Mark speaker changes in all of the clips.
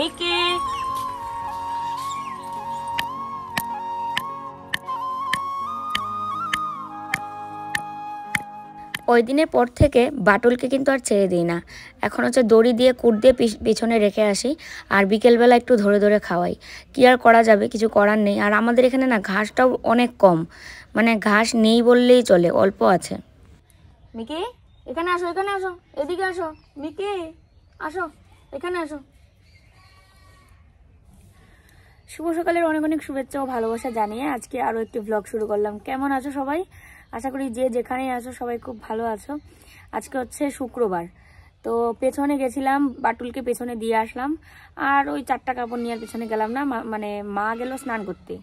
Speaker 1: Mickey ওই দিনের পর থেকে বাটুলকে কিন্তু আর ছেড়ে দিই না। এখন হচ্ছে দড়ি দিয়ে কুট দিয়ে পিছনে রেখে আসি আর বিকেলবেলা একটু ধরে ধরে খাওয়াই। কি আর করা যাবে, কিছু করার নেই। আর আমাদের এখানে না ঘাসটাও অনেক কম, মানে ঘাস নেই বললেই চলে, অল্প আছে। মিকি এখানে আসো, এখানে আসো, এদিকে আসো। মিকি আসো, এখানে আসো। শুভ সকালের অনেক অনেক শুভেচ্ছা ও ভালোবাসা জানিয়ে আজকে আরও একটি ব্লগ শুরু করলাম। কেমন আছো সবাই? আশা করি যে যেখানেই আছো সবাই খুব ভালো আছো। আজকে হচ্ছে শুক্রবার, তো পেছনে গেছিলাম, বাটুলকে পেছনে দিয়ে আসলাম। আর ওই 4টা কাপড় নিয়ে পেছনে গেলাম না, মানে মা গেল স্নান করতে।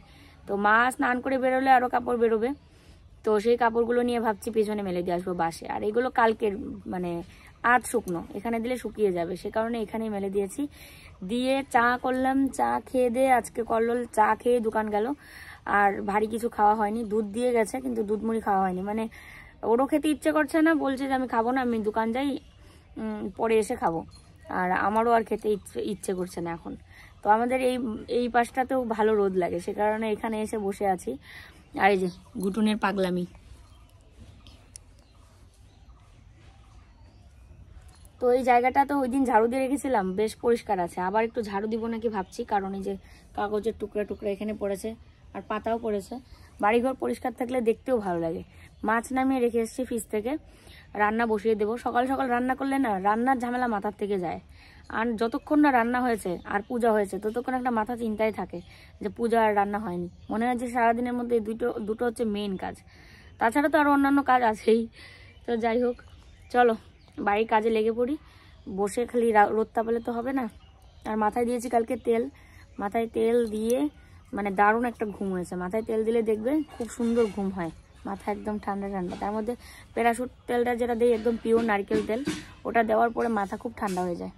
Speaker 1: তো মা স্নান করে বেরোলে আরও কাপড় বেরোবে, তো সেই কাপড়গুলো নিয়ে ভাবছি পেছনে মেলে দিয়ে আসবো বাসে। আর এগুলো কালকের, মানে আজ শুকনো, এখানে দিলে শুকিয়ে যাবে, সে কারণে এখানেই মেলে দিয়েছি। দিয়ে চা করলাম, চা খেয়ে দিয়ে আজকে কল্লোল চা খেয়ে দোকান গেল। আর ভারী কিছু খাওয়া হয়নি, দুধ দিয়ে গেছে কিন্তু দুধ মুড়ি খাওয়া হয়নি, মানে ওরও খেতে ইচ্ছে করছে না, বলছে যে আমি খাবো না, আমি দোকান যাই, পরে এসে খাবো। আর আমারও আর খেতে ইচ্ছে করছে না এখন। তো আমাদের এই পাশটাতেও ভালো রোদ লাগে, সে কারণে এখানে এসে বসে আছি। আর এই যে ঘুটুনের পাগলামি। তো এই জায়গাটা তো ওই দিন ঝাড়ু দিয়ে রেখেছিলাম, বেশ পরিষ্কার আছে। আবার একটু ঝাড়ু দিব নাকি ভাবছি, কারণ এই যে কাগজের টুকরা টুকরা এখানে পড়েছে আর পাতাও পড়েছে। বাড়িঘর পরিষ্কার থাকলে দেখতেও ভালো লাগে। মাছ নামিয়ে রেখে এসেছি ফ্রিজ থেকে, রান্না বসিয়ে দেবো। সকাল সকাল রান্না করলে না রান্নার ঝামেলা মাথার থেকে যায়। আর যতক্ষণ না রান্না হয়েছে আর পূজা হয়েছে ততক্ষণ একটা মাথা চিন্তায় থাকে যে পূজা আর রান্না হয়নি। মনে হয় যে সারাদিনের মধ্যে দুটো হচ্ছে মেইন কাজ, তাছাড়া তো আরও অন্যান্য কাজ আছেই। তো যাই হোক, চলো বাড়ির কাজে লেগে পড়ি। বসে খালি রোদ তাপালে তো হবে না। আর মাথায় দিয়েছি কালকে তেল, মাথায় তেল দিয়ে মানে দারুণ একটা ঘুম হয়েছে। মাথায় তেল দিলে দেখবে খুব সুন্দর ঘুম হয়, মাথা একদম ঠান্ডা ঠান্ডা। তার মধ্যে প্যারাশুট তেলটা যেটা দেয় একদম পিওর নারকেল তেল, ওটা দেওয়ার পরে মাথা খুব ঠান্ডা হয়ে যায়।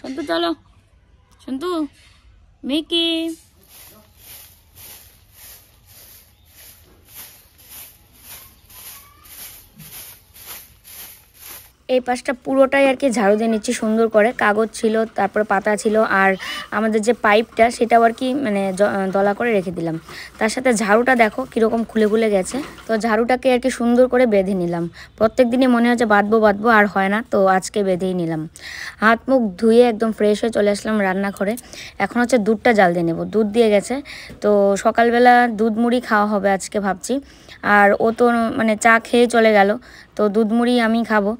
Speaker 1: সন্তু চলো, সন্তু, মিকি এই পাশটা পুরোটাই আর কি ঝাড়ু দিয়ে নিচ্ছি সুন্দর করে। কাগজ ছিল, তারপরে পাতা ছিল, আর আমাদের যে পাইপটা সেটাও আর কি মানে দলা করে রেখে দিলাম। তার সাথে ঝাড়ুটা দেখো কীরকম খুলে খুলে গেছে। তো ঝাড়ুটাকে আর কি সুন্দর করে বেঁধে নিলাম। প্রত্যেক দিনই মনে হচ্ছে বাঁধবো আর হয় না, তো আজকে বেঁধেই নিলাম। হাত মুখ ধুয়ে একদম ফ্রেশ হয়ে চলে আসলাম রান্নাঘরে। এখন হচ্ছে দুধটা জাল দিয়ে নেবো, দুধ দিয়ে গেছে। তো সকালবেলা দুধ মুড়ি খাওয়া হবে আজকে ভাবছি। আর ও তো মানে চা খেয়ে চলে গেল, তো দুধ মুড়ি আমি খাবো,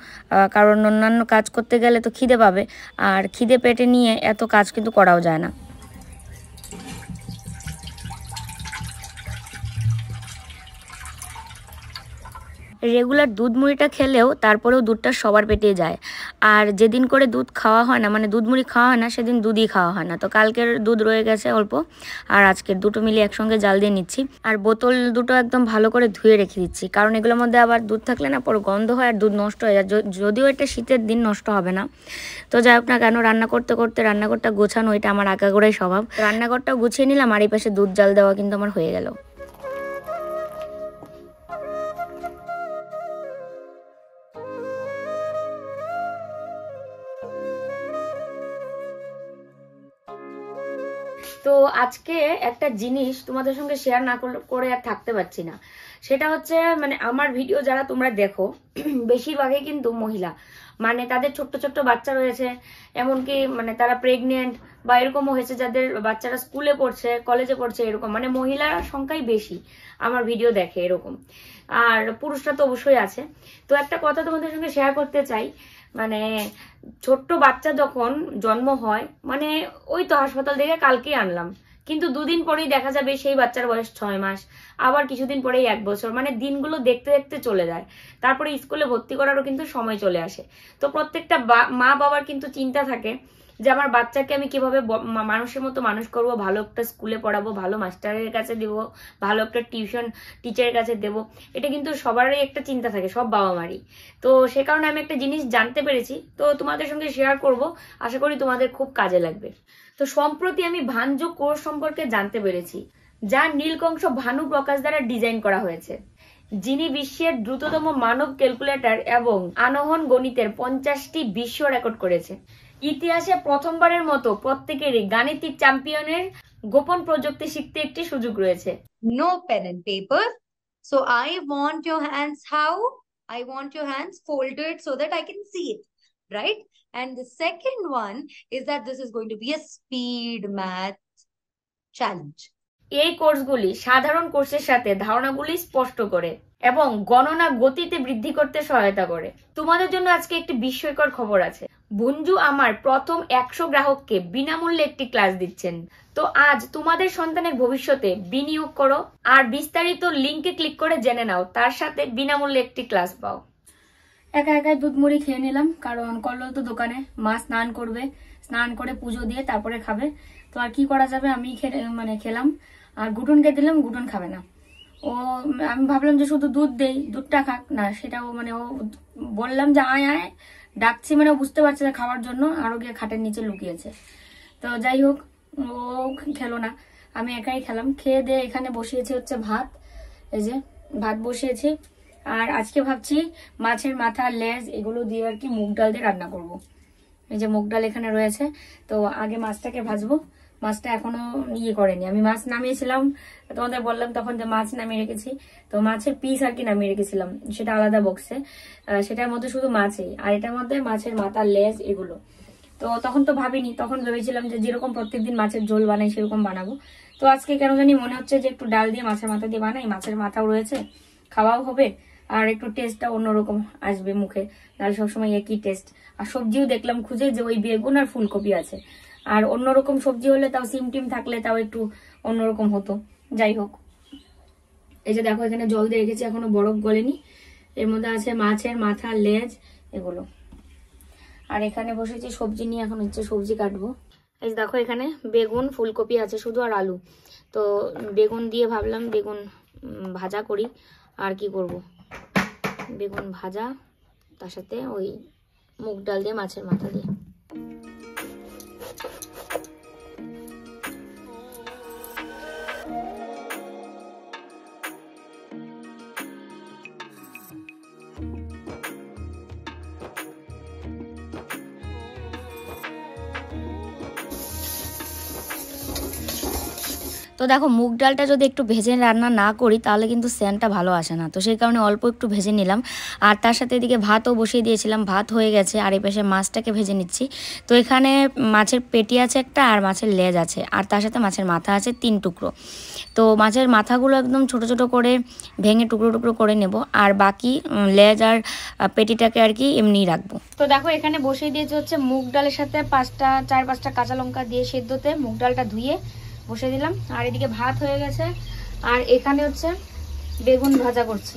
Speaker 1: কারণ অন্যান্য কাজ করতে গেলে তো খিদে পাবে, আর খিদে পেটে নিয়ে এত কাজ কিন্তু করাও যায় না। রেগুলার দুধ মুড়িটা খেলেও তারপরেও দুধটা সবার পেটে যায়। আর যেদিন করে দুধ খাওয়া হয় না, মানে দুধ মুড়ি খাওয়া হয় না, সেদিন দুধই খাওয়া হয় না। তো কালকের দুধ রয়ে গেছে অল্প, আর আজকের দুটো মিলে একসঙ্গে জাল দিয়ে নিচ্ছি। আর বোতল দুটো একদম ভালো করে ধুয়ে রেখে দিচ্ছি, কারণ এগুলোর মধ্যে আবার দুধ থাকলে না পরে গন্ধ হয় আর দুধ নষ্ট হয়ে যায়। যদিও এটা শীতের দিন, নষ্ট হবে না। তো যাই হোক না কেন, রান্না করতে করতে রান্নাঘরটা গোছানো এটা আমার আগাগোড়াই স্বভাব। রান্নাঘরটাও গুছিয়ে নিলাম, আর এই পাশে দুধ জাল দেওয়া কিন্তু আমার হয়ে গেল। তো আজকে একটা জিনিস তোমাদের সঙ্গে শেয়ার না করে আর থাকতে পারছি না। সেটা হচ্ছে মানে আমার ভিডিও যারা তোমরা দেখো বেশিরভাগই কিন্তু মহিলা, মানে তাদের ছোট্ট ছোট্ট বাচ্চা রয়েছে, এমনকি মানে তারা প্রেগনেন্ট বা এরকমও হয়েছে যাদের বাচ্চারা স্কুলে পড়ছে, কলেজে পড়ছে, এরকম মানে মহিলার সংখ্যাই বেশি আমার ভিডিও দেখে এরকম। আর পুরুষরা তো অবশ্যই আছে। তো একটা কথা তোমাদের সঙ্গে শেয়ার করতে চাই, মানে ছোট্ট বাচ্চা যখন জন্ম হয়, মানে ওই তো হাসপাতাল থেকে কালকেই আনলাম, কিন্তু দুদিন পরেই দেখা যাবে সেই বাচ্চার বয়স 6 মাস, আবার কিছুদিন পরেই 1 বছর, মানে দিনগুলো দেখতে দেখতে চলে যায়। তারপরে স্কুলে ভর্তি করারও কিন্তু সময় চলে আসে। তো প্রত্যেকটা মা বাবার কিন্তু চিন্তা থাকে যে আমার বাচ্চাকে আমি কিভাবে মানুষের মতো মানুষ করব, ভালো একটা স্কুলে পড়াবো, ভালো মাস্টারের কাছে দিব, ভালো একটা টিউশন টিচারের কাছে দেব। এটা কিন্তু সবারই একটা চিন্তা থাকে, সব বাবা মারই। তো সে কারণে আমি একটা জিনিস জানতে পেরেছি, তো তোমাদের সঙ্গে শেয়ার করব, আশা করি তোমাদের খুব কাজে লাগবে। তো সম্প্রতি আমি ভানজো কোর্স সম্পর্কে জানতে পেরেছি, যা নীলকংস ভানু প্রকাশ দ্বারা ডিজাইন করা হয়েছে, যিনি বিশ্বের দ্রুততম মানব ক্যালকুলেটর এবং আনোহন গণিতের 50টি বিশ্ব রেকর্ড করেছে। ইতিহাসে প্রথমবারের মতো প্রত্যেকেরই গাণিতিক চ্যাম্পিয়নের গোপন প্রযুক্তি শিখতে একটি সুযোগ রয়েছে।
Speaker 2: No pen and paper. So I want your hands how? I want your hands folded so that I can see it, right? And the second one is that this is going to be a speed math challenge.
Speaker 1: এই কোর্সগুলি সাধারণ কোর্সের সাথে ধারণাগুলি স্পষ্ট করে এবং গণনা গতিতে বৃদ্ধি করতে সহায়তা করে। তোমাদের জন্য আজকে একটি বিস্ময়কর খবর আছে। বুঞ্জু আমার প্রথম 100 গ্রাহককে বিনামূল্যে একটি ক্লাস দিচ্ছেন। তো আজ তোমাদের সন্তানের ভবিষ্যতে বিনিয়োগ করো আর বিস্তারিত লিংকে ক্লিক করে জেনে নাও, তার সাথে বিনামূল্যে একটি ক্লাস পাও। একা একাই দুধ মুড়ি খেয়ে নিলাম, কারণ কল্লোল তো দোকানে, মা স্নান করবে, স্নান করে পুজো দিয়ে তারপরে খাবে। তো আর কি করা যাবে, আমি খেলাম। আর গুটনকে দিলাম, গুটন খাবে না। আমি ভাবলাম যে শুধু দুধ দেই, দুধটা খাক না, সেটাও ও বললাম যে আয় আয় ডাকছি, ও বুঝতে পারছে না খাওয়ার জন্য, আরো গিয়ে খাটের নিচে লুকিয়েছে। তো যাই হোক, ও খেলো না, আমি একাই খেলাম। খেয়ে দিয়ে এখানে বসিয়েছি হচ্ছে ভাত, এই যে ভাত বসিয়েছি। আর আজকে ভাবছি মাছের মাথা, লেজ এগুলো দিয়ে আর কি মুগ ডাল দিয়ে রান্না করব। এই যে মুগ ডাল এখানে রয়েছে। তো আগে মাছটাকে ভাজবো। মাছটা এখনো করেনি, আমি মাছ নামিয়েছিলাম, তোমাদের বললাম তখন যে মাছ নামিয়ে রেখেছি। তো মাছের পিস আর কি নামিয়ে রেখেছিলাম, সেটা আলাদা বক্সে, সেটার মধ্যে শুধু মাছই, আর এটার মধ্যে মাছের মাথা, লেজ এগুলো। তো তখন তো ভাবিনি, তখন ভেবেছিলাম যে যেরকম প্রত্যেকদিন মাছের ঝোল বানাই সেরকম বানাবো। তো আজকে কেন জানি মনে হচ্ছে যে একটু ডাল দিয়ে মাছের মাথা দিয়ে বানাই, মাছের মাথাও রয়েছে, খাওয়াও হবে, আর একটু টেস্টটা অন্যরকম আসবে মুখে, নাহলে সবসময় একই টেস্ট। আর সবজিও দেখলাম খুঁজে যে ওই বেগুন আর ফুলকপি আছে, আর অন্যরকম সবজি হলে তাও সিম টিম থাকলে তাও একটু অন্যরকম হতো। যাই হোক, এই যে দেখো এখানে জল দিয়ে রেখেছি, এখনো বরফ গলেনি। এর মধ্যে আছে মাছের মাথা, লেজ এগুলো। আর এখানে বসেছি সবজি নিয়ে, এখন হচ্ছে সবজি কাটবো। এই যে দেখো এখানে বেগুন, ফুলকপি আছে শুধু, আর আলু। তো বেগুন দিয়ে ভাবলাম বেগুন ভাজা করি। আর কি করব, বেগুন ভাজা, তার সাথে ওই মুগ ডাল দিয়ে মাছের মাথা দিয়ে। তো দেখো মুগ ডালটা যদি একটু ভেজে রান্না না করি তাহলে কিন্তু সেন্টটা ভালো আসে না, তো সেই কারণে অল্প একটু ভেজে নিলাম। আর তার সাথে এদিকে ভাতও বসিয়ে দিয়েছিলাম, ভাত হয়ে গেছে। আর এই পাশে মাছটাকে ভেজে নিচ্ছি। তো এখানে মাছের পেটি আছে একটা, আর মাছের লেজ আছে, আর তার সাথে মাছের মাথা আছে 3 টুকরো। তো মাছের মাথাগুলো একদম ছোট ছোট করে ভেঙে টুকরো টুকরো করে নেব, আর বাকি লেজ আর পেটিটাকে আর কি এমনিই রাখবো। তো দেখো এখানে বসিয়ে দিয়েছে হচ্ছে মুগ ডালের সাথে 4-5টা কাঁচা লঙ্কা দিয়ে সেদ্ধতে মুগ ডালটা ধুয়ে বসে দিলাম। আর এদিকে ভাত হয়ে গেছে, আর এখানে হচ্ছে বেগুন ভাজা করছি।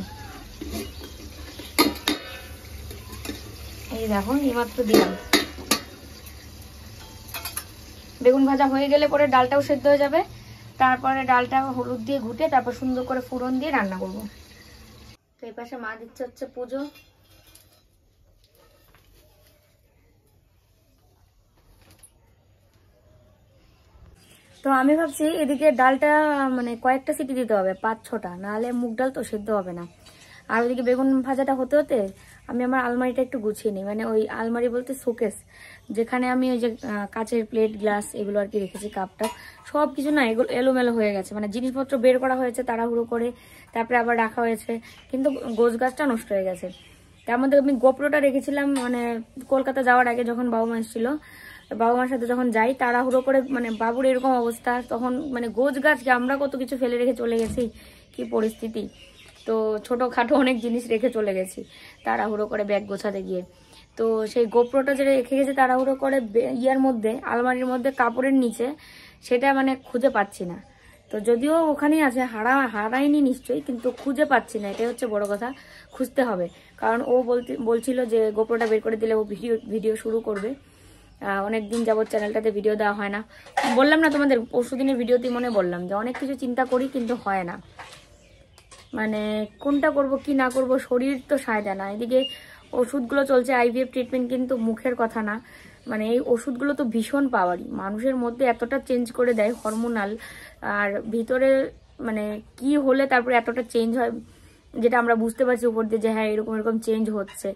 Speaker 1: এই দেখো এইমাত্র দিলাম। বেগুন ভাজা হয়ে গেলে পরে ডালটাও সেদ্ধ হয়ে যাবে, তারপরে ডালটা হলুদ দিয়ে ঘুটে তারপর সুন্দর করে ফোড়ন দিয়ে রান্না করব। তো এই পাশে মা দিচ্ছে হচ্ছে পুজো। তো আমি ভাবছি এদিকে ডালটা কয়েকটা সিটি দিতে হবে, 5-6টা, নাহলে মুগ ডাল তো সেদ্ধ হবে না। আর ওইদিকে বেগুন ভাজাটা হতে হতে আমি আমার আলমারিটা একটু গুছিয়ে নিই, ওই আলমারি বলতে শোকেস, যেখানে আমি ওই যে কাচের প্লেট, গ্লাস এগুলো আর কি রেখেছি, কাপটা, সব কিছু না এগুলো এলোমেলো হয়ে গেছে, জিনিসপত্র বের করা হয়েছে তাড়াহুড়ো করে, তারপরে আবার রাখা হয়েছে, কিন্তু গোছ গাছটা নষ্ট হয়ে গেছে। তার মধ্যে আমি গোপ্রোটা রেখেছিলাম কলকাতা যাওয়ার আগে, যখন বাবা মা এসেছিল, বাবা মার সাথে যখন যাই তাড়াহুড়ো করে, বাবুর এরকম অবস্থা, তখন গোছ গাছকে আমরা কত কিছু ফেলে রেখে চলে গেছি, কি পরিস্থিতি। তো ছোটোখাটো অনেক জিনিস রেখে চলে গেছি তাড়াহুড়ো করে ব্যাগ গোছাতে গিয়ে। তো সেই গোপ্রোটা যেটা রেখে গেছে তাড়াহুড়ো করে ইয়ার মধ্যে, আলমারির মধ্যে কাপড়ের নিচে, সেটা খুঁজে পাচ্ছি না। তো যদিও ওখানেই আছে, হারায়নি নিশ্চয়ই, কিন্তু খুঁজে পাচ্ছি না, এটাই হচ্ছে বড় কথা, খুঁজতে হবে। কারণ ও বলছিল যে গোপ্রোটা বের করে দিলে ও ভিডিও শুরু করবে। অনেকদিন যাবত চ্যানেলটাতে ভিডিও দেওয়া হয় না, বললাম না তোমাদের পরশুদিনের ভিডিওতেই বললাম যে অনেক কিছু চিন্তা করি কিন্তু হয় না, কোনটা করব কি না করব, শরীর তো সায় দেয় না। এদিকে ওষুধগুলো চলছে, IVF ট্রিটমেন্ট, কিন্তু মুখের কথা না, এই ওষুধগুলো তো ভীষণ পাওয়ারি, মানুষের মধ্যে এতটা চেঞ্জ করে দেয় হরমোনাল, আর ভিতরে কি হলে তারপরে এতটা চেঞ্জ হয় যেটা আমরা বুঝতে পারছি উপর দিয়ে যে হ্যাঁ এরকম এরকম চেঞ্জ হচ্ছে,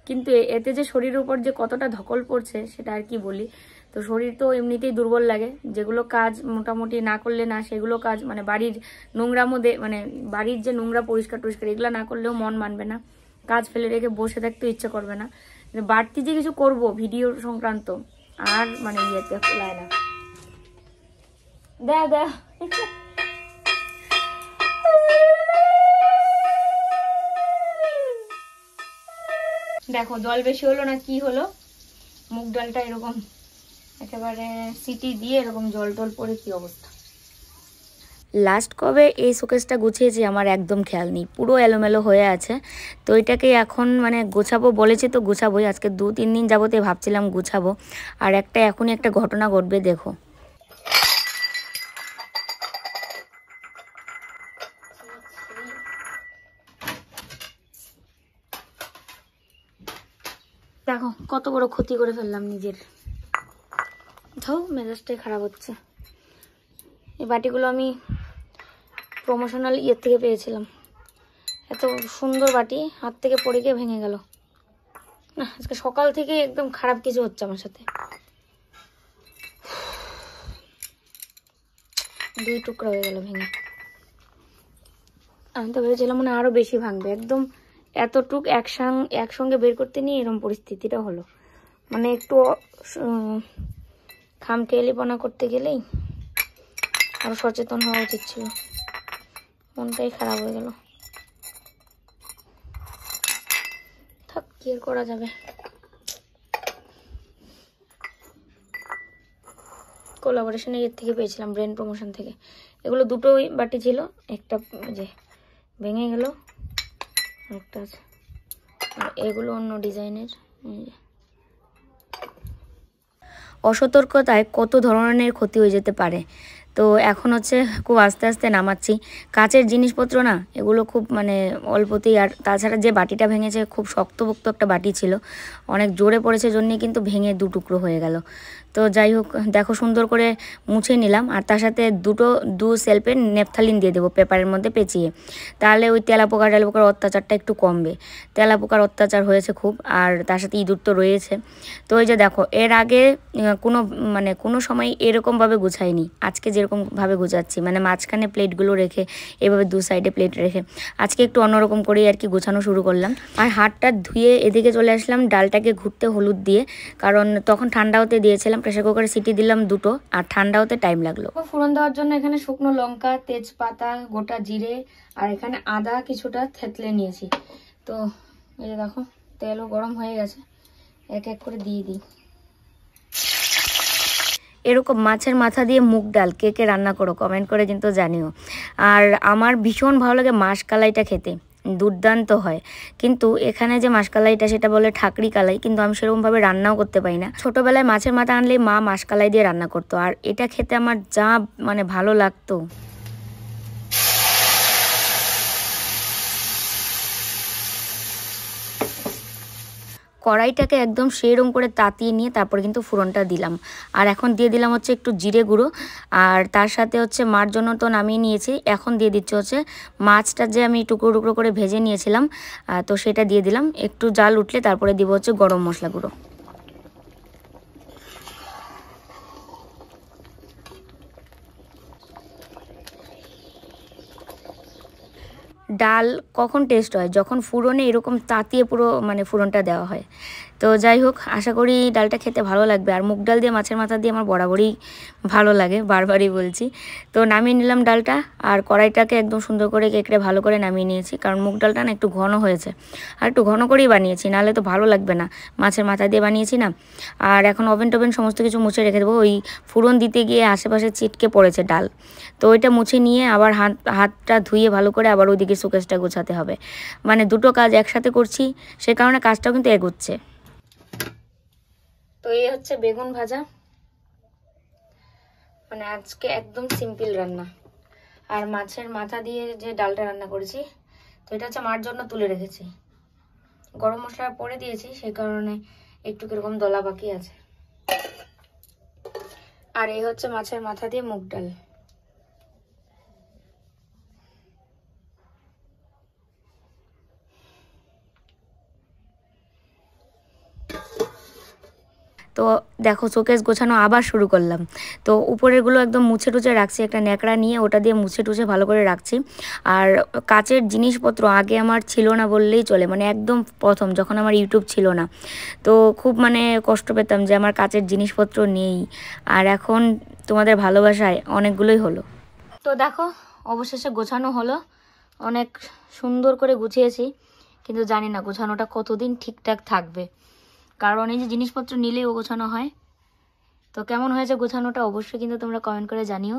Speaker 1: কিন্তু এতে যে শরীরের উপর যে কতটা ধকল পড়ছে সেটা আর কি বলি। তো শরীর তো এমনিতেই দুর্বল লাগে, যেগুলো কাজ মোটামুটি না করলে না সেগুলো কাজ, মানে বাড়ির নোংরা মধ্যে, মানে বাড়ির যে নোংরা পরিষ্কার টরিষ্কার এগুলো না করলেও মন মানবে না, কাজ ফেলে রেখে বসে থাকতেও ইচ্ছা করবে না। বাড়তি যে কিছু করব ভিডিও সংক্রান্ত আর মানে ইয়েতে ফেলায় না। দেখ দেখ দেখো জল বেশি হলো না কি হলো, মুগ ডালটা এরকম একেবারে সিটি দিয়ে এরকম জল টল পরে কি অবস্থা। লাস্ট কবে এই শোকেসটা গুছিয়েছি আমার একদম খেয়াল নেই, পুরো এলোমেলো হয়ে আছে। তো এটাকে এখন মানে গোছাবো বলেছি তো গোছাবোই, আজকে 2-3 দিন যাবতে ভাবছিলাম গুছাবো। আর এখনই একটা ঘটনা ঘটবে দেখো। দেখো কত বড় ক্ষতি করে ফেললাম নিজের, যাও মেজাজটাই খারাপ হচ্ছে। এই বাটিগুলো আমি প্রমোশনাল ইয়ের থেকে পেয়েছিলাম, এত সুন্দর বাটি হাত থেকে পড়ে গিয়ে ভেঙে গেল। না আজকে সকাল থেকে একদম খারাপ কিছু হচ্ছে আমার সাথে। 2 টুকরা হয়ে গেল ভেঙে। আমি তো ভেবেছিলাম মানে আরো বেশি ভাঙবে, একদম এতটুক একসঙ্গে বের করতে নিয়ে এরকম পরিস্থিতিটা হলো। মানে একটু খামখেয়ালিপনা করতে গেলেই আরো সচেতন হওয়া উচিত ছিল, মনটাই খারাপ হয়ে গেল। থাক কি আর করা যাবে। কোলাবোরেশনের এর থেকে পেয়েছিলাম, ব্রেন প্রমোশন থেকে। এগুলো দুটোই বাটি ছিল, একটা যে ভেঙে গেল একটা আছে, আর এগুলো অন্য ডিজাইনের। অসতর্কতায় কত ধরনের ক্ষতি হয়ে যেতে পারে। তো এখন হচ্ছে খুব আস্তে আস্তে নামাচ্ছি। কাচের জিনিসপত্র না এগুলো খুব মানে অল্পতেই, আর তাছাড়া যে বাটিটা ভেঙেছে খুব শক্তপোক্ত একটা বাটি ছিল, অনেক জোরে পড়েছে জন্যে কিন্তু ভেঙে 2 টুকরো হয়ে গেল। তো যাই হোক দেখো সুন্দর করে মুছে নিলাম, আর তার সাথে 2 সেলফের নেপথালিন দিয়ে দেবো পেপারের মধ্যে পেঁচিয়ে, তাহলে ওই তেলাপোকার অত্যাচারটা একটু কমবে। তেলাপোকার অত্যাচার হয়েছে খুব, আর তার সাথে ইঁদুর তো রয়েছে। তো ওই যে দেখো এর আগে কোনো সময় এরকমভাবে গুছাইনি, আজকে যেরকমভাবে গুছাচ্ছি মানে মাঝখানে প্লেটগুলো রেখে এভাবে 2 সাইডে প্লেট রেখে আজকে একটু অন্যরকম করেই আর কি গোছানো শুরু করলাম। আর হাতটা ধুয়ে এদিকে চলে আসলাম ডালটাকে ঘুরতে হলুদ দিয়ে, কারণ তখন ঠান্ডা হতে দিয়েছিলাম, প্রেসার কুকারে সিটি দিলাম 2টো, আর ঠান্ডা হতে টাইম লাগলো। ফোড়ন দেওয়ার জন্য এখানে শুকনো লঙ্কা, তেজপাতা, গোটা জিরে আর এখানে আদা কিছুটা থেতলে নিয়েছি। তো এই যে দেখো তেলও গরম হয়ে গেছে, এক এক করে দিয়ে দিই। এরকম মাছের মাথা দিয়ে মুগ ডাল কে কে রান্না করো কমেন্ট করে কিন্তু জানিও। আর আমার ভীষণ ভালো লাগে মাসকালাইটা খেতে, দুর্দান্ত হয়। কিন্তু এখানে যে মাসকালাইটা সেটা বলে ঠাকরি কালাই, কিন্তু আমি সেরকমভাবে রান্নাও করতে পারি না। ছোটোবেলায় মাছের মাথা আনলেই মা মাসকালাই দিয়ে রান্না করতো, আর এটা খেতে আমার যা মানে ভালো লাগতো। কড়াইটাকে একদম সেরকম করে তাতিয়ে নিয়ে তারপরে কিন্তু ফোড়নটা দিলাম। আর এখন দিয়ে দিলাম হচ্ছে একটু জিরে গুঁড়ো, আর তার সাথে হচ্ছে মার জন্য তো নামিয়ে নিয়েছি, এখন দিয়ে দিচ্ছে হচ্ছে মাছটা যে আমি টুকরো টুকরো করে ভেজে নিয়েছিলাম, তো সেটা দিয়ে দিলাম। একটু জাল উঠলে তারপরে দিব হচ্ছে গরম মশলা গুঁড়ো। ডাল কখন টেস্ট হয়, যখন ফুরনে এরকম তাতিয়ে পুরো মানে ফুরনটা দেওয়া হয়। তো যাই হোক আশা করি ডালটা খেতে ভালো লাগবে। আর মুগ ডাল দিয়ে মাছের মাথা দিয়ে আমার বরাবরই ভালো লাগে, বারবারই বলছি। তো নামিয়ে নিলাম ডালটা, আর কড়াইটাকে একদম সুন্দর করে কেকড়ে ভালো করে নামিয়ে নিয়েছি, কারণ মুগ ডালটা না একটু ঘন হয়েছে, আর একটু ঘন করেই বানিয়েছি, নাহলে তো ভালো লাগবে না, মাছের মাথা দিয়ে বানিয়েছি না। আর এখন ওভেন টোভেন সমস্ত কিছু মুছে রেখে দেবো, ওই ফুরন দিতে গিয়ে আশেপাশে ছিটকে পড়েছে ডাল, তো ওইটা মুছে নিয়ে আবার হাতটা ধুয়ে ভালো করে আবার ওইদিকে শোকেসটা গোছাতে হবে। মানে 2টো কাজ একসাথে করছি, সে কারণে কাজটাও কিন্তু এগোচ্ছে। তো এই হচ্ছে বেগুন ভাজা, মানে আজকে একদম সিম্পল রান্না। আর মাছের মাথা দিয়ে যে ডালটা রান্না করেছি, তো এটা হচ্ছে মার জন্য তুলে রেখেছি, গরম মশলা পরে দিয়েছি সেই কারণে একটু কিরকম দলা বাকি আছে। আর এই হচ্ছে মাছের মাথা দিয়ে মুগ ডাল। তো দেখো শোকেস গোছানো আবার শুরু করলাম। তো উপরেরগুলো একদম মুছে টুছে রাখছি, একটা ন্যাকড়া নিয়ে ওটা দিয়ে মুছে টুছে ভালো করে রাখছি। আর কাচের জিনিসপত্র আগে আমার ছিল না বললেই চলে, মানে একদম প্রথম যখন আমার ইউটিউব ছিল না, তো খুব মানে কষ্ট পেতাম যে আমার কাচের জিনিসপত্র নেই। আর এখন তোমাদের ভালোবাসায় অনেকগুলোই হলো। তো দেখো অবশেষে গোছানো হলো, অনেক সুন্দর করে গুছিয়েছি, কিন্তু জানি না গোছানোটা কতদিন ঠিকঠাক থাকবে, কারণ এই যে জিনিসপত্র নিলেও গোছানো হয়। তো কেমন হয়েছে গোছানোটা অবশ্যই কিন্তু তোমরা কমেন্ট করে জানিও।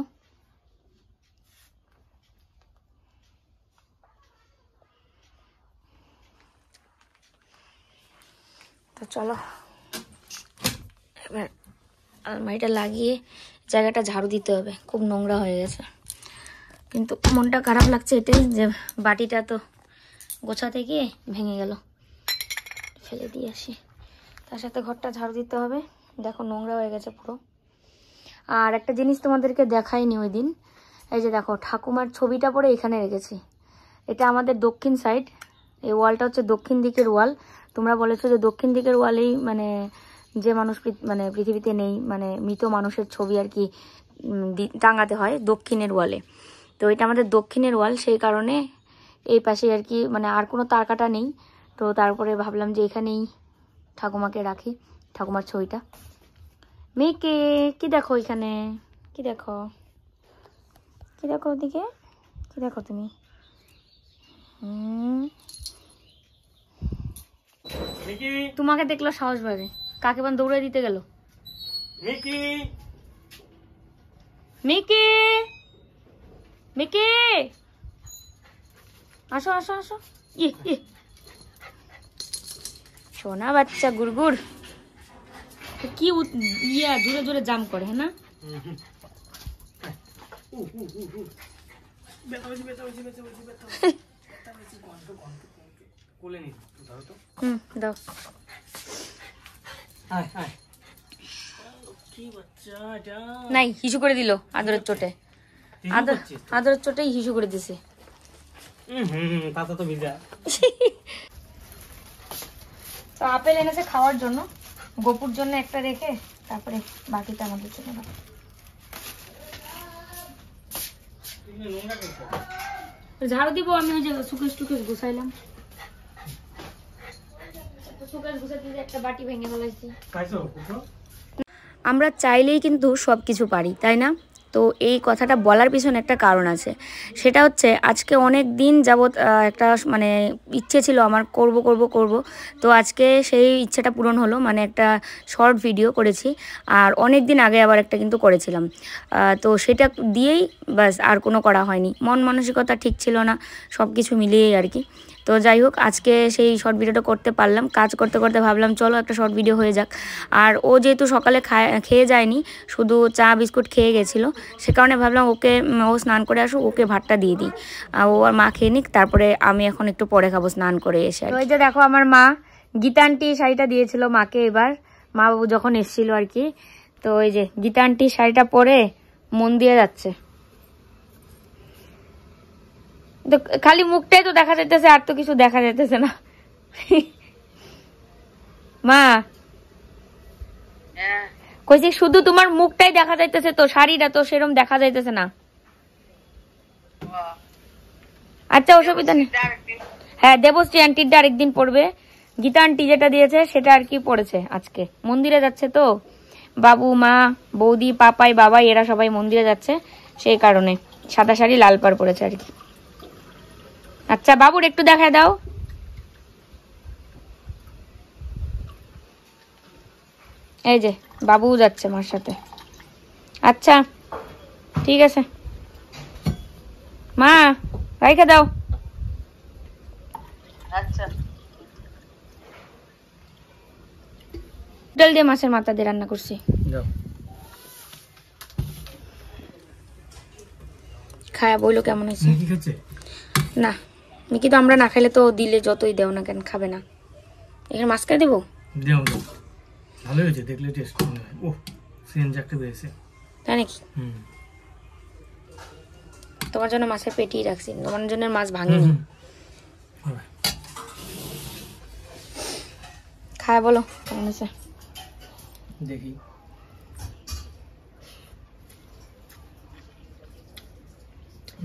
Speaker 1: তো চলো এবার আলমারিটা লাগিয়ে জায়গাটা ঝাড়ু দিতে হবে, খুব নোংরা হয়ে গেছে। কিন্তু মনটা খারাপ লাগছে এটাই যে বাটিটা তো গোছাতে গিয়ে ভেঙে গেল, ফেলে দিয়ে আসি। তার সাথে ঘরটা ঝাড়ু দিতে হবে, দেখো নোংরা হয়ে গেছে পুরো। আর একটা জিনিস তোমাদেরকে দেখাইনি ওই দিন, এই যে দেখো ঠাকুমার ছবিটা পরে এখানে রেখেছি। এটা আমাদের দক্ষিণ সাইড, এই ওয়ালটা হচ্ছে দক্ষিণ দিকের ওয়াল। তোমরা বলেছো যে দক্ষিণ দিকের ওয়ালেই মানে যে মানুষ মানে পৃথিবীতে নেই, মানে মৃত মানুষের ছবি আর কি টাঙাতে হয় দক্ষিণের ওয়ালে। তো এটা আমাদের দক্ষিণের ওয়াল, সেই কারণে এই পাশে আর কি মানে আর কোনো তার কাটা নেই। তো তারপরে ভাবলাম যে এখানেই ঠাকুমাকে রাখি, ঠাকুমার ছবিটা। মেয়েকে কি দেখো এখানে, কি দেখো, কি দেখো ওদিকে, কি দেখো তুমি? তোমাকে দেখলো সাহস বাড়ে, কাকে বান দৌড়ে দিতে গেল। মিকি মিকি মিকি আসো আসো আসো, সোনা বাচ্চা গুড়গুড় কি ইয়া জোরে জোরে জাম করে, হ্যাঁ না? দাও নাই, হিসু করে দিল আদরের চোটে, আদরের চোটেই হিসু করে দিছে। তো আপেল এনেছে খাওয়ার জন্য, গোপুর জন্য একটা রেখে তারপরে বাকিটা আমাদের জন্য। ঝাড়ু দিব আমি, ওই যে সুকেশ টুকেশ গুছাইলাম, সুকেশ গুছাতে একটা বাটি ভেঙে ফেলাইছি। আমরা চাইলেই কিন্তু সব কিছু পারি, তাই না? তো এই কথাটা বলার পিছনে একটা কারণ আছে, সেটা হচ্ছে আজকে অনেক দিন যাবৎ একটা মানে ইচ্ছে ছিল আমার, করব করব করব। তো আজকে সেই ইচ্ছেটা পূরণ হলো, মানে একটা শর্ট ভিডিও করেছি। আর অনেক দিন আগে আবার একটা কিন্তু করেছিলাম, তো সেটা দিয়েই বাস, আর কোনো করা হয়নি, মন মানসিকতা ঠিক ছিল না, সব কিছু মিলিয়েই আর কি। তো যাই হোক আজকে সেই শর্ট ভিডিওটা করতে পারলাম, কাজ করতে করতে ভাবলাম চলো একটা শর্ট ভিডিও হয়ে যাক। আর ও যেহেতু সকালে খেয়ে যায়নি, শুধু চা বিস্কুট খেয়ে গেছিলো, সে কারণে ভাবলাম ওকে, ও স্নান করে আসুক, ওকে ভাতটা দিয়ে দিই, ও আর মা খেয়ে নিক, তারপরে আমি এখন একটু পরে খাবো স্নান করে এসে। ওই যে দেখো আমার মা গীতা আন্টি শাড়িটা দিয়েছিল মাকে এবার, মা বাবু যখন এসেছিল আর কি। তো ওই যে গীতা আন্টি শাড়িটা পরে মন দিয়ে যাচ্ছে, খালি মুখটাই তো দেখা যাইতেছে, আর তো কিছু দেখা যাইতেছে না। মা কইছি শুধু তোমার মুখটাই দেখা যাইতেছে, তো শাড়িটা তো সেরকম দেখা যাইতেছে না। আচ্ছা অসুবিধা নেই, হ্যাঁ দেবশ্রী আন্টিরটা আরেকদিন পড়বে, গীতা আন্টি যেটা দিয়েছে সেটা আর কি পড়েছে আজকে, মন্দিরে যাচ্ছে তো বাবু মা বৌদি পাপাই বাবাই এরা সবাই মন্দিরে যাচ্ছে, সেই কারণে সাদা শাড়ি লাল পাড় পড়েছে আর কি। আচ্ছা বাবুর একটু দেখা দাও, এই যে বাবু যাচ্ছে মার সাথে। আচ্ছা ঠিক আছে মা রাইখা দাও। আচ্ছা ডাল দিয়ে মাছের মাথা দিয়ে রান্না করছি, খায়া বইলো কেমন হয়েছে। না মিকি তো আমরা না খাইলে তো দিলে যতই দেও না কেন খাবে না, এখানে মাছ কেটে দেবো।
Speaker 3: ভালো হয়েছে দেখলে, টেস্ট মনে হয়। ও সিএনজি একটা বেরিয়েছে,
Speaker 1: তাই নাকি? তোমার জন্য মাছের পেটি রাখছি, তোমার জন্য মাছ ভাঙিনি। খায় বলো কেমন হয়েছে।
Speaker 3: দেখি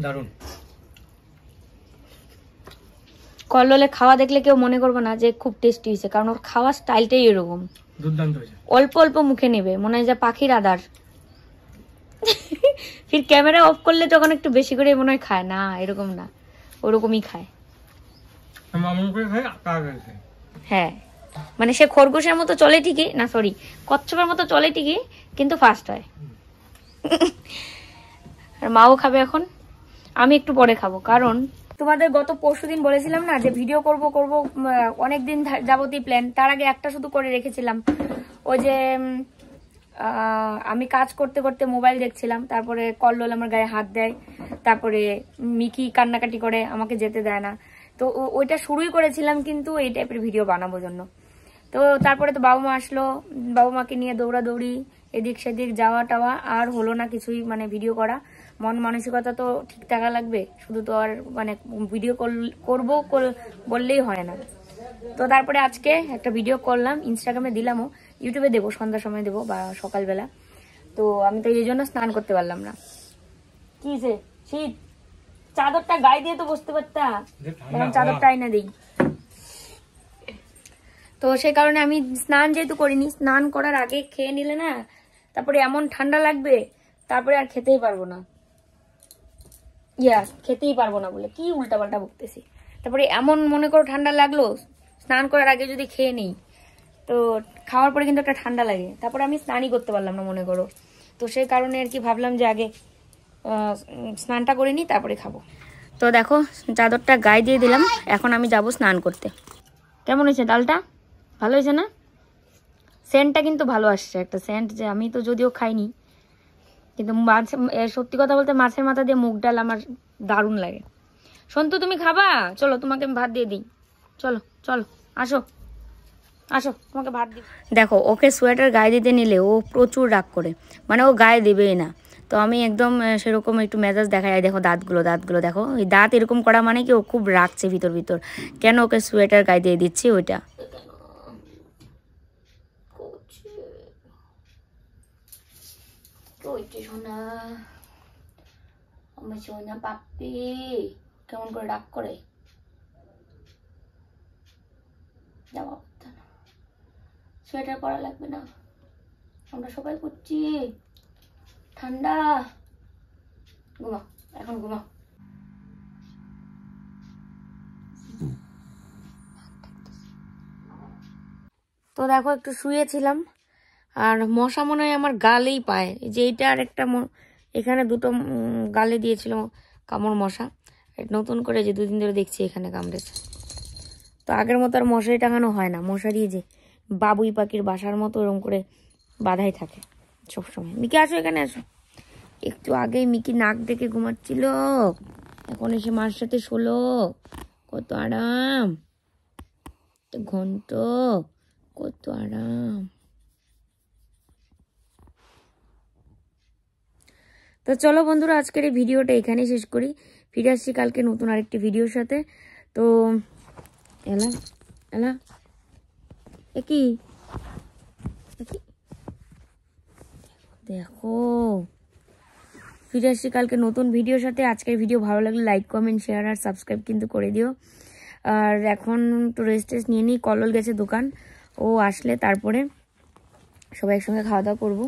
Speaker 3: দারুণ।
Speaker 1: কল্লোলে খাওয়া দেখলে কেউ মনে করবে না যে খুব টেস্টি হয়েছে, কারণ ওর খাওয়ার স্টাইলটাই এরকম,
Speaker 3: দুর্দান্ত হয়েছে।
Speaker 1: অল্প অল্প মুখে নেবে, মনে হয় যে পাখির আদার। ফির ক্যামেরা অফ করলে তখন একটু বেশি করে মনে হয় খায় না, এরকম না, ওরকমই খায়। হ্যাঁ, মানে সে খরগোশের মতো চলে ঠিকই না, সরি কচ্ছপের মতো চলে ঠিকই, কিন্তু ফাস্ট হয়। আর মাও খাবে এখন, আমি একটু পরে খাবো, কারণ তোমাদের গত পরশুদিন বলেছিলাম না যে ভিডিও করব অনেকদিন যাবতীয় প্ল্যান। তার আগে একটা শুধু করে রেখেছিলাম, ওই যে আমি কাজ করতে করতে মোবাইল দেখছিলাম, তারপরে কল্লোল আমার গায়ে হাত দেয়, তারপরে মিকি কান্নাকাটি করে, আমাকে যেতে দেয় না। তো ওইটা শুরুই করেছিলাম কিন্তু এই টাইপের ভিডিও বানাবো জন্য। তো তারপরে তো বাবা মা আসলো, বাবা মাকে নিয়ে দৌড়াদৌড়ি, এদিক সেদিক যাওয়া টাওয়া, আর হলো না কিছুই, মানে ভিডিও করা। মন মানসিকতা তো ঠিক থাকা লাগবে, শুধু তো আর মানে ভিডিও করবো বললেই হয় না। তো তারপরে আজকে একটা ভিডিও করলাম, ইনস্টাগ্রামে দিলামও, ইউটিউবে দেবো, সন্ধ্যার সময় দেবো বা সকালবেলা। তো আমি তো এই জন্য স্নান করতে পারলাম না। কি যে শীত, চাদরটা গায়ে দিয়ে তো বসতে পারতাম, চাদরটা আইনা দিই। তো সেই কারণে আমি স্নান যেহেতু করিনি, স্নান করার আগে খেয়ে নিলে না তারপরে এমন ঠান্ডা লাগবে, তারপরে আর খেতেই পারবো না। খেতেই পারবো না বলে কি উল্টাপাল্টা বকতেছি। তারপরে এমন মনে করো ঠান্ডা লাগলো, স্নান করার আগে যদি খেয়ে নিই তো খাওয়ার পরে কিন্তু একটা ঠান্ডা লাগে, তারপরে আমি স্নানই করতে পারলাম না মনে করো। তো সেই কারণে আর কি ভাবলাম যে আগে স্নানটা করে নিই, তারপরে খাবো। তো দেখো চাদরটা গায়ে দিয়ে দিলাম, এখন আমি যাব স্নান করতে। কেমন হয়েছে ডালটা? ভালো হয়েছে না? সেন্টটা কিন্তু ভালো আসছে, একটা সেন্ট, যে আমি তো যদিও খাইনি, কিন্তু সত্যি কথা বলতে মাছের মাথা দিয়ে মুগ ডাল আমার দারুণ লাগে। সন্তু তুমি খাবা? চলো তোমাকে আমি ভাত দিয়ে দিই, চলো চলো আসো আসো, তোমাকে ভাত দিই। দেখো ওকে সোয়েটার গায়ে দিতে নিলে ও প্রচুর রাগ করে, মানে ও গায়ে দেবেই না। তো আমি একদম সেরকম একটু মেজাজ দেখা যায়। দেখো দাঁতগুলো দেখো, ওই দাঁত এরকম করা মানে কি ও খুব রাগছে ভিতর ভিতর, কেন ওকে সোয়েটার গায়ে দিয়ে দিচ্ছি ওইটা। সোনা আমার সোনা পাপ্পি কেমন করে রাগ করে, জামা পরতে না, সোয়েটার পরা লাগবে না, আমরা সবাই পরছি, ঠান্ডা, ঘুমাও এখন ঘুমাও। তো দেখো একটু শুয়েছিলাম, আর মশা মনে হয় আমার গালেই পায়, যে এইটা আর একটা এখানে দুটো গালে দিয়েছিল কামড় মশা, নতুন করে যে দুদিন ধরে দেখছি এখানে কামড়েছে। তো আগের মতো আর মশারি টাঙানো হয় না, মশারি যে বাবুই পাখির বাসার মতো ওরকম করে বাঁধাই থাকে সবসময়। মিকি আসো, এখানে আসো। একটু আগেই মিকি নাক ডেকে ঘুমাচ্ছিল, এখন এসে মার সাথে শোলো, কত আরাম, ঘন্ট কত আরাম। তো চলো বন্ধুরা, আজকের এই ভিডিওটা এখানেই শেষ করি, ফিরে আসছি কালকে নতুন আরেকটি ভিডিওর সাথে। তো এলা এলা একই দেখো, ফিরে আসছি কালকে নতুন ভিডিওর সাথে। আজকের ভিডিও ভালো লাগলে লাইক কমেন্ট শেয়ার আর সাবস্ক্রাইব কিন্তু করে দিও। আর এখন একটু রেস্ট নিয়ে নিই, কল্লোল গেছে দোকান, ও আসলে তারপরে সবাই একসঙ্গে খাওয়া দাওয়া করবো।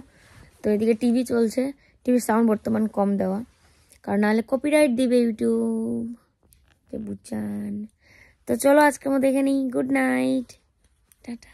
Speaker 1: তো এদিকে টিভি চলছে, টিভির সাউন্ড বর্তমান কম দেওয়া, কারণ নাহলে কপিরাইট দিবে ইউটিউব, বুঝছেন। তো চলো আজকের মতো এখানেই, গুড নাইট, টাটা।